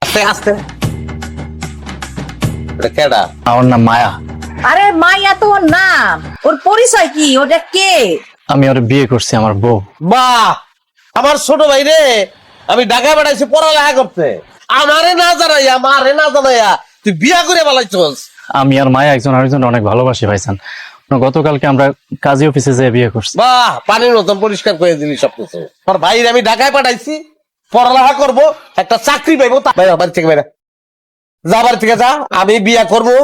আস্তে আস্তে। এটা কেডা? আমার নাম মায়া। আরে মাইয়া তো ওর নাম, ওর পরিচয় কি? ওটা কে? আমি ওর বিয়ে করছি, আমার বউ। বাহ, আমার ছোট ভাই রে আমি ঢাকা বেড়াইছি পড়ালেখা করতে, আমারে না জানাইয়া তুই বিয়া করে বলাইছস। আমি আর মায়া একজন আরেকজন অনেক ভালোবাসি ভাইজান। গতকালকে আমরা কাজী অফিসে যেয়ে বিয়ে করছি। বাহ, পানির মতন পরিষ্কার করে দিলি সবকিছু। তোর ভাই আমি ঢাকায় পাঠাইছি, পড়ালেখা করবো, একটা চাকরি পাইবো। বাইরে বাড়ি থেকে বাইরে যা, বাড়ি থেকে যা। আমি বিয়া করবো,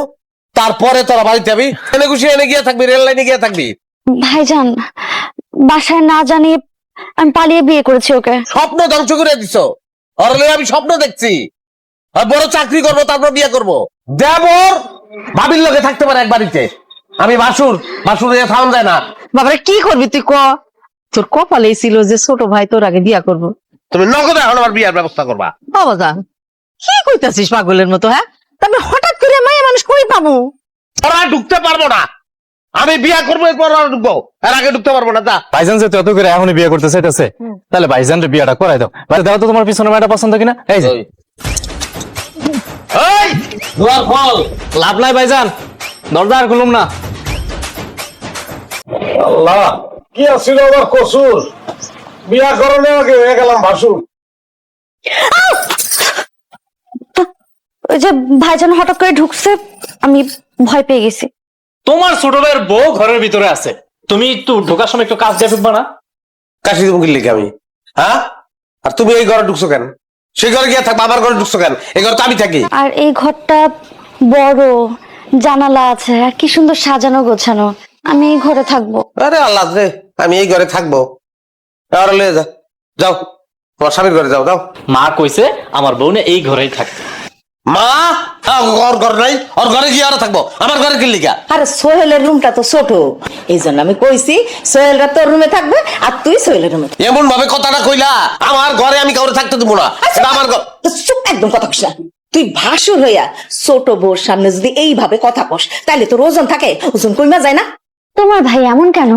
তারপরে তোরা বাড়িতে যাবি। এনে খুশি এনে গিয়ে থাকবি, রেল লাইনে গিয়ে থাকবি। ভাইজান, বাসায় না জানি আমি পালিয়ে বিয়ে করেছি ওকে। স্বপ্ন ধ্বংস করে দিছ। অরলে আমি স্বপ্ন দেখছি আর বড় চাকরি করবো, তারপর বিয়ে করবো। দেবর ভাবির লোকে থাকতে পারে এক বাড়িতে, আমি বাসুর থাম যায় না। বাবারে কি করবি তুই? তোর কপালেই ছিল যে ছোট ভাই তোর আগে বিয়া করবো। তুমি নগদে এখন আমার বিয়ার ব্যবস্থা করবা। বাবা জান, কি কইতাছিস পাগলের মতো? হ্যাঁ, তবে হঠাৎ করে মাইয়া মানুষ কই পাবো? ওরা ঢুকতে পারবো না, আমি বিয়া করবো, এরপর ওরা ঢুকবো, এর আগে ঢুকতে পারবো না। যা। ভাইজান যেহেতু এত করে এখনই বিয়ে করতে চাইতেছে, তাহলে ভাইজানের বিয়েটা করাই দাও। ভাই দাও তো তোমার পিছনে মেয়েটা পছন্দ কিনা। এই যে এই, দুয়ার খোল। লাভ নাই ভাইজান, দরজা আর খুলুম না। আল্লাহ, কি আছিল আমার কসুর? বিয়া করানোর আগে হয়ে গেলাম ভাসুর। ওই যে ভাইজান হঠাৎ করে ঢুকছে, আমি ভয় পেয়ে গেছি। তোমার ছোট ভাইয়ের বউ ঘরের ভিতরে আছে, তুমি একটু ঢোকার সময় একটু কাজ দিয়ে ঢুকবা না? কাশি দেবো কি লিখে আমি? হ্যাঁ, আর তুমি এই ঘরে ঢুকছো কেন? সেই ঘরে গিয়ে থাকবো, আমার ঘরে ঢুকছো কেন? এই ঘরে তো আমি থাকি। আর এই ঘরটা বড়, জানালা আছে, আর কি সুন্দর সাজানো গোছানো। আমি এই ঘরে থাকবো। আরে আল্লাহ রে, আমি এই ঘরে থাকবো। আর লয়ে যা, যাও তোমার স্বামীর ঘরে যাও। যাও। মা কইছে আমার বউ না এই ঘরেই থাকবে। মা, ওর ঘর নাই, ওর ঘরে গিয়ে আরো থাকবো, আমার ঘরে কি লিখা? আরে সোহেলের রুমটা তো ছোট, এই জন্য আমি কইছি সোহেলরা তোর রুমে থাকবে আর তুই সোহেলের রুমে। এমন ভাবে কথাটা কইলা, আমার ঘরে আমি কাউরে থাকতে দেবো না। এটা আমার ঘর। চুপ, একদম কথা কইস না। তুই ভাসুর হইয়া ছোট বউর সামনে যদি এইভাবে কথা কস, তাহলে তোর ওজন থাকে, ওজন কইমা যায় না। তোমার ভাই এমন কেন?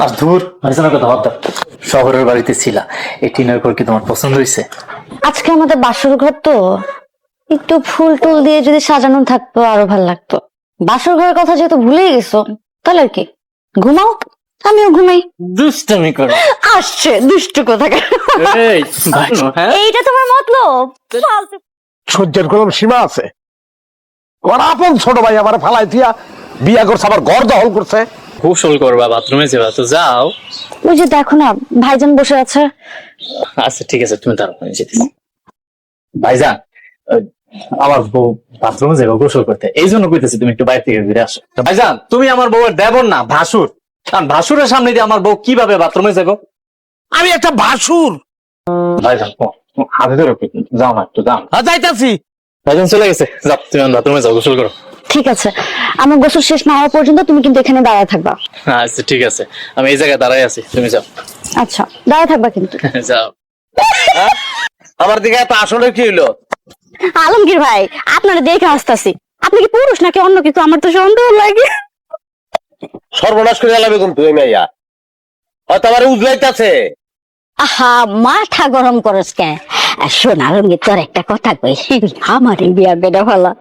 আর দূর ভাইজানের কথা ভাবতাম, শহরের বাড়িতে ছিলা, এই টিনের ঘর কি তোমার পছন্দ হয়েছে? আজকে আমাদের বাসর ঘর তো, একটু ফুল টুল দিয়ে যদি সাজানো থাকতো আরো ভালো লাগতো। বাসর ঘরের কথা যেহেতু ভুলেই গেছো, তাহলে আর কি, ঘুমাও, আমিও ঘুমাই। দুষ্টামি করে। আসছে দুষ্টু কোথাকার। এই ভাইনো, হ্যাঁ? এইটা তোমার মতলব? সহ্যের কোনো সীমা আছে? ওর আপন ছোট ভাই আমার ফালাই দিয়া বিয়া করছে, আবার ঘর দখল করছে। গোসল করবা, বাথরুমে যাবা, তো যাও। ওই যে দেখো না, ভাইজান বসে আছে। আচ্ছা ঠিক আছে, তুমি তার আমি যেতেছি। ভাইজান, আমার বউ বাথরুমে যাবো গোসল করতে, এই জন্য কইতেছি তুমি একটু বাইরে থেকে ঘুরে আসো। ভাইজান, তুমি আমার বউয়ের দেবর না, ভাসুর। কারণ ভাসুরের সামনে দিয়ে আমার বউ কিভাবে বাথরুমে যাবো? আমি একটা ভাসুর। ভাইজান হাতে ধরে যাও না, একটু যাও। যাইতাছি। ভাইজান চলে গেছে, যাও তুমি বাথরুমে যাও, গোসল করো। ঠিক আছে, আমার গোসল শেষ না হওয়া পর্যন্ত তুমি কিন্তু এখানে দাঁড়ায় থাকবা। আচ্ছা ঠিক আছে, আমি এই জায়গায় দাঁড়াই আছি, তুমি যাও। আচ্ছা, দাঁড়ায় থাকবা কিন্তু। যাও। আমার দিকে এত আসলে কি হইলো? আলমগীর ভাই, আপনারা দেখে আসতেছি, আপনি কি পুরুষ নাকি অন্য কিছু? আমার তো সন্দেহ লাগে। সর্বনাশ করে এলাবে কিন্তু এই মাইয়া, হয়তো আমার উজলাইতাছে। আহা, মাথা গরম করস কেন? শোন আলমগীর, তোর একটা কথা কই, আমার এই বিয়া বেড়া ভালা।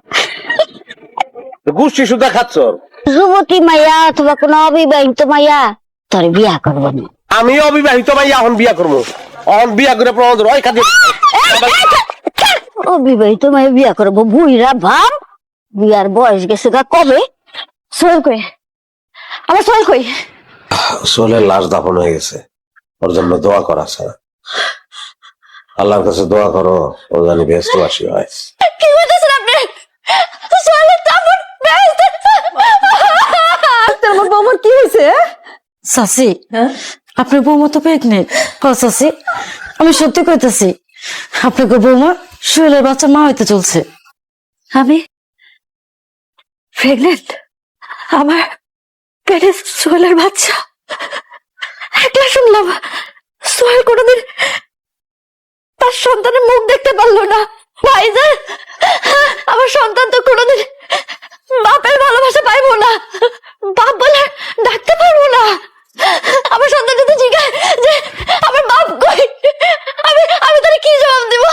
গুষ্টি সুদ্ধা খাচ্ছ। যুবতী মাইয়া অথবা কোন অবিবাহিত মাইয়া তোর বিয়া করবো না। আমি অবিবাহিত মাইয়া, এখন বিয়া করবো। এখন বিয়া করে প্রমাণ ওই কাজে। অবিবাহিত মাইয়া বিয়া করবো? বুইরা ভাব, বিয়ার বয়স গেছে গা কবে। সোহেল কই? আমার সোহেল কই? সোহেলের লাশ দাফন হয়ে গেছে, ওর জন্য দোয়া করা ছাড়া। আল্লাহর কাছে দোয়া করো, ও জানি বেহেশতবাসী হয়। কি বলতেছেন আপনি? সোহেলের দাফন বেহেশতে? আমার বৌমার কি হয়েছে? চাচি, আপনার বৌমা তো প্রেগনেন্ট। চাচি, আমি সত্যি কইতেছি, আপনাকে বৌমা সোহেলের বাচ্চা মা হইতে চলছে। আমি প্রেগনেন্ট? আমার পেটে সোহেলের বাচ্চা? একলা শুনলাম সোহেল কোনোদিন তার সন্তানের মুখ দেখতে পারলো না। ভাইজান, আমার সন্তান তো কোনোদিন বাপের ভালোবাসা পাইবো না, বাপ বলে ডাকতে পারবো না। আমার সন্তান যদি জিজ্ঞাসা যে আমার বাপ কই, আমি তাহলে কি জবাব দিব?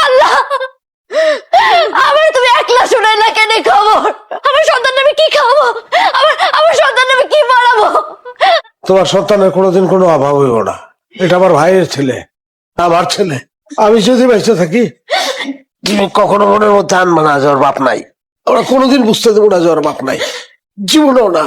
আল্লাহ, তোমার সন্তানের কোনোদিন কোনো অভাব হইব না। এটা আমার ভাইয়ের ছেলে, আমার ছেলে। আমি যদি বেঁচে থাকি তুমি কখনো মনের মধ্যে আনবে না যে ওর বাপ নাই। আমরা কোনোদিন বুঝতে দেবো না যে ওর বাপ নাই, জীবনেও না।